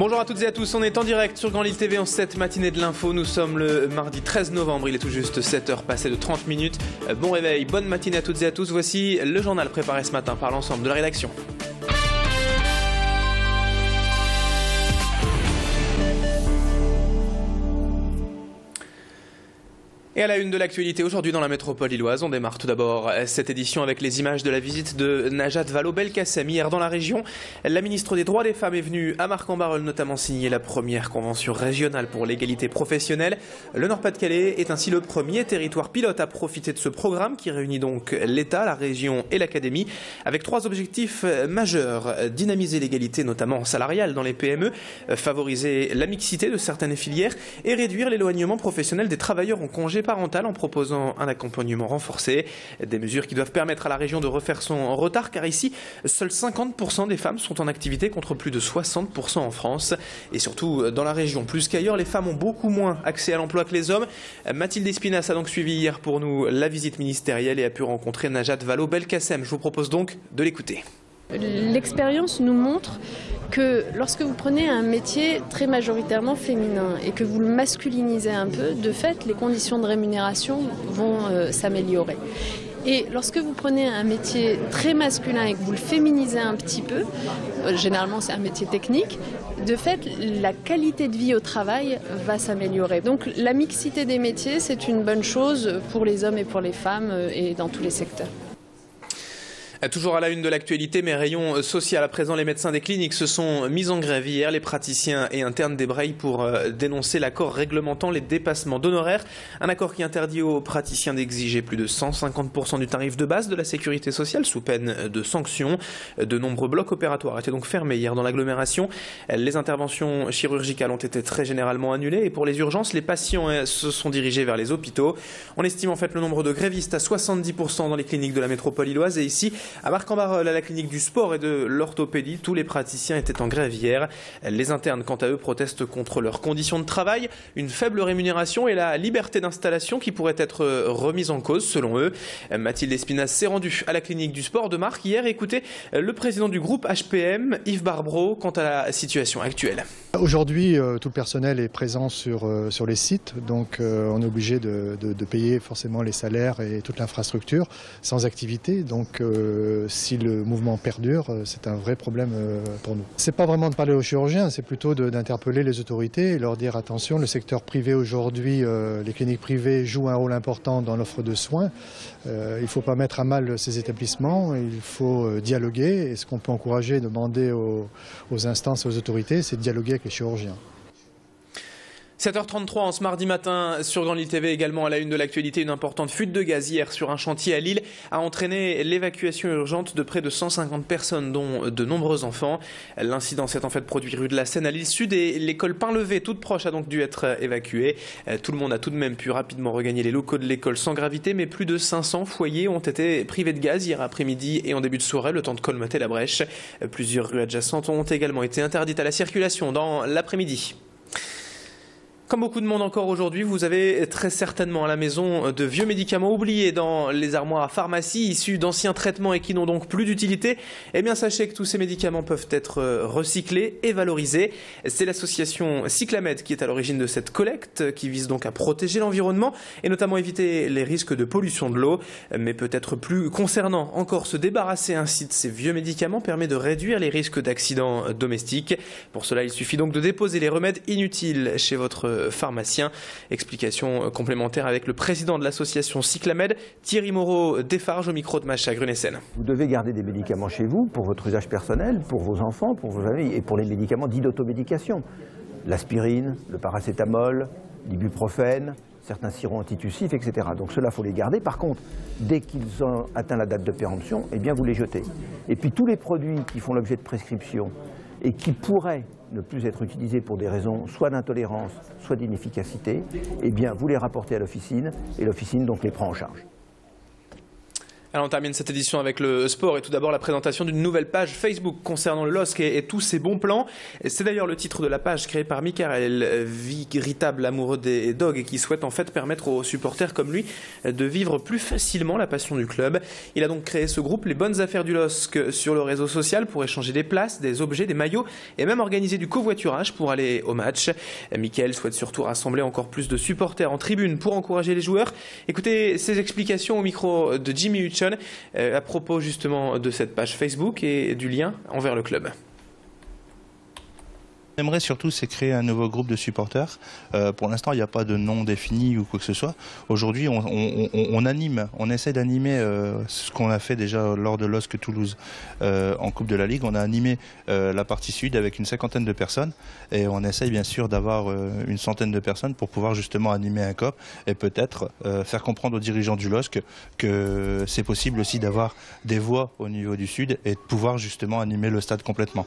Bonjour à toutes et à tous, on est en direct sur Grand Lille TV en cette matinée de l'info. Nous sommes le mardi 13 novembre, il est tout juste 7h passées de 30 minutes. Bon réveil, bonne matinée à toutes et à tous. Voici le journal préparé ce matin par l'ensemble de la rédaction. Et à la une de l'actualité aujourd'hui dans la métropole lilloise, on démarre tout d'abord cette édition avec les images de la visite de Najat Vallaud-Belkacem hier dans la région. La ministre des Droits des Femmes est venue à Marcq-en-Barœul notamment signer la première convention régionale pour l'égalité professionnelle. Le Nord-Pas-de-Calais est ainsi le premier territoire pilote à profiter de ce programme qui réunit donc l'État, la région et l'Académie avec trois objectifs majeurs. Dynamiser l'égalité notamment salariale dans les PME, favoriser la mixité de certaines filières et réduire l'éloignement professionnel des travailleurs en congé parental en proposant un accompagnement renforcé. Des mesures qui doivent permettre à la région de refaire son retard car ici, seuls 50% des femmes sont en activité contre plus de 60% en France. Et surtout, dans la région, plus qu'ailleurs, les femmes ont beaucoup moins accès à l'emploi que les hommes. Mathilde Espinas a donc suivi hier pour nous la visite ministérielle et a pu rencontrer Najat Vallaud-Belkacem. Je vous propose donc de l'écouter. L'expérience nous montre que lorsque vous prenez un métier très majoritairement féminin et que vous le masculinisez un peu, de fait, les conditions de rémunération vont s'améliorer. Et lorsque vous prenez un métier très masculin et que vous le féminisez un petit peu, généralement c'est un métier technique, de fait, la qualité de vie au travail va s'améliorer. Donc la mixité des métiers, c'est une bonne chose pour les hommes et pour les femmes et dans tous les secteurs. Toujours à la une de l'actualité, mais rayon social. À présent, les médecins des cliniques se sont mis en grève hier. Les praticiens et internes débrayent pour dénoncer l'accord réglementant les dépassements d'honoraires. Un accord qui interdit aux praticiens d'exiger plus de 150% du tarif de base de la sécurité sociale sous peine de sanctions. De nombreux blocs opératoires étaient donc fermés hier dans l'agglomération. Les interventions chirurgicales ont été très généralement annulées et pour les urgences, les patients se sont dirigés vers les hôpitaux. On estime en fait le nombre de grévistes à 70% dans les cliniques de la métropole lilloise et ici, à Marcq-en-Barœul, à la clinique du sport et de l'orthopédie, tous les praticiens étaient en grève hier. Les internes, quant à eux, protestent contre leurs conditions de travail, une faible rémunération et la liberté d'installation qui pourrait être remise en cause, selon eux. Mathilde Espinas s'est rendue à la clinique du sport de Marcq hier. Écoutez le président du groupe HPM, Yves Barbreau, quant à la situation actuelle. Aujourd'hui, tout le personnel est présent sur les sites, donc on est obligé de payer forcément les salaires et toute l'infrastructure sans activité. Donc si le mouvement perdure, c'est un vrai problème pour nous. C'est pas vraiment de parler aux chirurgiens, c'est plutôt d'interpeller les autorités et leur dire attention, le secteur privé aujourd'hui, les cliniques privées jouent un rôle important dans l'offre de soins. Il ne faut pas mettre à mal ces établissements, il faut dialoguer. Et ce qu'on peut encourager, demander aux instances et aux autorités, c'est de dialoguer avec les chirurgiens. 7h33 en ce mardi matin sur Grand Lille TV, également à la une de l'actualité, une importante fuite de gaz hier sur un chantier à Lille a entraîné l'évacuation urgente de près de 150 personnes, dont de nombreux enfants. L'incident s'est en fait produit rue de la Seine à Lille Sud et l'école Pain-Levé, toute proche, a donc dû être évacuée. Tout le monde a tout de même pu rapidement regagner les locaux de l'école sans gravité, mais plus de 500 foyers ont été privés de gaz hier après-midi et en début de soirée, le temps de colmater la brèche. Plusieurs rues adjacentes ont également été interdites à la circulation dans l'après-midi. Comme beaucoup de monde encore aujourd'hui, vous avez très certainement à la maison de vieux médicaments oubliés dans les armoires à pharmacie, issus d'anciens traitements et qui n'ont donc plus d'utilité. Eh bien, sachez que tous ces médicaments peuvent être recyclés et valorisés. C'est l'association Cyclamed qui est à l'origine de cette collecte, qui vise donc à protéger l'environnement et notamment éviter les risques de pollution de l'eau. Mais peut-être plus concernant encore, se débarrasser ainsi de ces vieux médicaments permet de réduire les risques d'accidents domestiques. Pour cela, il suffit donc de déposer les remèdes inutiles chez votre pharmacien. Explication complémentaire avec le président de l'association Cyclamed, Thierry Moreau Desfarges au micro de Macha Grunessen. Vous devez garder des médicaments chez vous pour votre usage personnel, pour vos enfants, pour vos familles et pour les médicaments dits d'automédication. L'aspirine, le paracétamol, l'ibuprofène, certains sirop antitussifs, etc. Donc cela, il faut les garder. Par contre, dès qu'ils ont atteint la date de péremption, eh bien vous les jetez. Et puis tous les produits qui font l'objet de prescription et qui pourraient ne plus être utilisés pour des raisons soit d'intolérance, soit d'inefficacité, eh bien vous les rapportez à l'officine et l'officine donc les prend en charge. Alors on termine cette édition avec le sport et tout d'abord la présentation d'une nouvelle page Facebook concernant le LOSC et tous ses bons plans. C'est d'ailleurs le titre de la page créée par Michael, véritable amoureux des dogs et qui souhaite en fait permettre aux supporters comme lui de vivre plus facilement la passion du club. Il a donc créé ce groupe Les Bonnes Affaires du LOSC sur le réseau social pour échanger des places, des objets, des maillots et même organiser du covoiturage pour aller au match. Michael souhaite surtout rassembler encore plus de supporters en tribune pour encourager les joueurs. Écoutez ses explications au micro de Jimmy Hutchon à propos justement de cette page Facebook et du lien envers le club. On aimerait surtout c'est créer un nouveau groupe de supporters. Pour l'instant, il n'y a pas de nom défini ou quoi que ce soit. Aujourd'hui, on essaie d'animer ce qu'on a fait déjà lors de LOSC Toulouse en Coupe de la Ligue. On a animé la partie sud avec une 50aine de personnes et on essaye bien sûr d'avoir une centaine de personnes pour pouvoir justement animer un COP et peut-être faire comprendre aux dirigeants du LOSC que c'est possible aussi d'avoir des voix au niveau du sud et de pouvoir justement animer le stade complètement.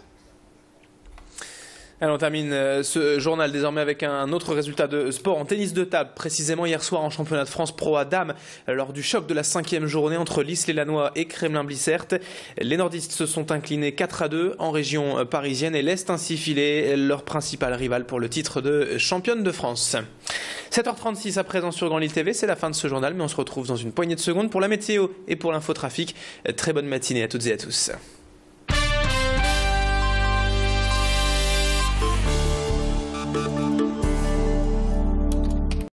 Alors on termine ce journal désormais avec un autre résultat de sport en tennis de table, précisément hier soir en championnat de France Pro à Dames, lors du choc de la 5e journée entre Lys-les-Lannois et Kremlin-Bicêtre. Les nordistes se sont inclinés 4-2 en région parisienne et laissent ainsi filer leur principal rival pour le titre de championne de France. 7h36 à présent sur Grand Lille TV, c'est la fin de ce journal, mais on se retrouve dans une poignée de secondes pour la météo et pour l'infotrafic. Très bonne matinée à toutes et à tous.